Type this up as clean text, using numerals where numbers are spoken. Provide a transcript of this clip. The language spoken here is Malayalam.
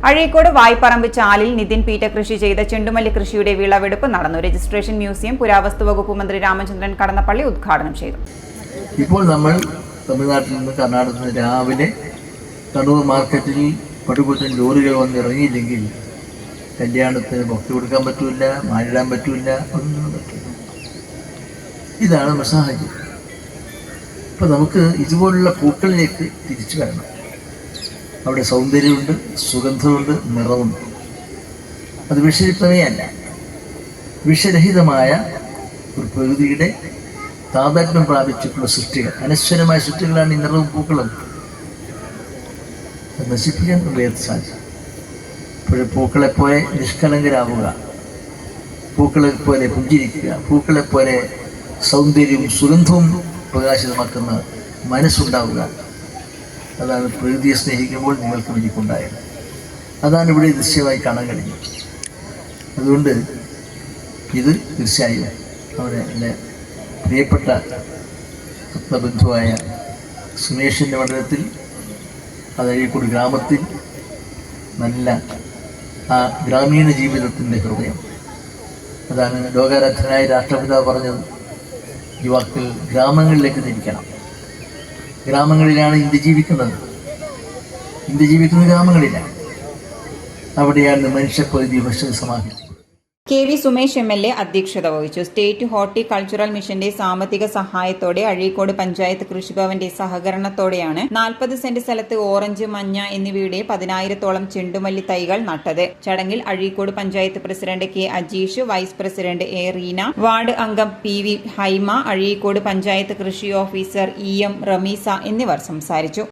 അഴീക്കോട് വായ്പറമ്പ് ചാലിൽ നിതിൻ പീറ്റർ കൃഷി ചെയ്ത ചെണ്ടുമല്ലി കൃഷിയുടെ വിളവെടുപ്പ് നടന്നു. രജിസ്ട്രേഷൻ മ്യൂസിയം പുരാവസ്തു വകുപ്പ് മന്ത്രി രാമചന്ദ്രൻ കടന്നപ്പള്ളി ഉദ്ഘാടനം ചെയ്തു. ഇപ്പോൾ നമ്മൾ തമിഴ്നാട്ടിൽ നിന്ന് കർണാടകത്തിൽ നിന്ന് രാവിലെ കണ്ണൂർ മാർക്കറ്റിൽ പടുകൂറ്റൻ ലോറികൾ വന്നിറങ്ങിയില്ലെങ്കിൽ കല്യാണത്തിന് ഭക്തി കൊടുക്കാൻ പറ്റൂല, മാനിടാൻ പറ്റൂല, ഒന്നും പറ്റില്ല. ഇതാണ് നമ്മുടെ സാഹചര്യം. അപ്പോൾ നമുക്ക് ഇതുപോലുള്ള പൂക്കളിലേക്ക് തിരിച്ചു വരണം. അവിടെ സൗന്ദര്യമുണ്ട്, സുഗന്ധമുണ്ട്, നിറവുണ്ട്. അത് വിഷരഹിതമേയല്ല, വിഷരഹിതമായ ഒരു പ്രകൃതിയുടെ താതാത്മ്യം പ്രാപിച്ചിട്ടുള്ള സൃഷ്ടികൾ, അനശ്വരമായ സൃഷ്ടികളാണ് ഈ നിറവും പൂക്കളും. അത് നശിപ്പിക്കാൻ വേദ സാധിക്കും. ഇപ്പോഴും പൂക്കളെപ്പോലെ നിഷ്കളങ്കരാവുക, പൂക്കളെപ്പോലെ പുഞ്ചിരിക്കുക, പൂക്കളെപ്പോലെ സൗന്ദര്യവും സുഗന്ധവും പ്രകാശിതമാക്കുന്ന മനസ്സുണ്ടാവുക. അതാണ് പ്രകൃതിയെ സ്നേഹിക്കുമ്പോൾ നിങ്ങൾക്ക് എനിക്കുണ്ടായത്. അതാണ് ഇവിടെ ദൃശ്യമായി കാണാൻ കഴിഞ്ഞത്. അതുകൊണ്ട് ഇത് തീർച്ചയായും അവിടെ എൻ്റെ പ്രിയപ്പെട്ട രത്നബന്ധുവായ സുമേഷിൻ്റെ മണ്ഡലത്തിൽ, അഴീക്കോട് ഗ്രാമത്തിൽ നല്ല ആ ഗ്രാമീണ ജീവിതത്തിൻ്റെ ഹൃദയം. അതാണ് ലോകാരാധ്യനായ രാഷ്ട്രപിതാവ് പറഞ്ഞത്, യുവാക്കൾ ഗ്രാമങ്ങളിലേക്ക് തിരിക്കണം. ഗ്രാമങ്ങളിലാണ് ഇന്ത്യ ജീവിക്കുന്നത്. ഇന്ത്യ ജീവിക്കുന്ന ഗ്രാമങ്ങളിലാണ്. അവിടെയാണ് മനുഷ്യപ്രകൃതി സമാഹിക്കുന്നത്. കെ.വി. സുമേഷ് എം.എൽ.എ. അധ്യക്ഷത വഹിച്ചു. സ്റ്റേറ്റ് ഹോർട്ടികൾച്ചറൽ മിഷന്റെ സാമ്പത്തിക സഹായത്തോടെ അഴീക്കോട് പഞ്ചായത്ത് കൃഷിഭവന്റെ സഹകരണത്തോടെയാണ് 40 സെന്റ് സ്ഥലത്ത് ഓറഞ്ച്, മഞ്ഞ എന്നിവയുടെ 10,000-ഓളം ചെണ്ടുമല്ലി തൈകൾ നട്ടത്. ചടങ്ങിൽ Azhikode panchayat president K. Ajeesh, vice president A. Reena, ward അംഗം പി.വി. ഹൈമ, അഴീക്കോട് പഞ്ചായത്ത് കൃഷി ഓഫീസർ ഇ.എം. റമീസ എന്നിവർ സംസാരിച്ചു.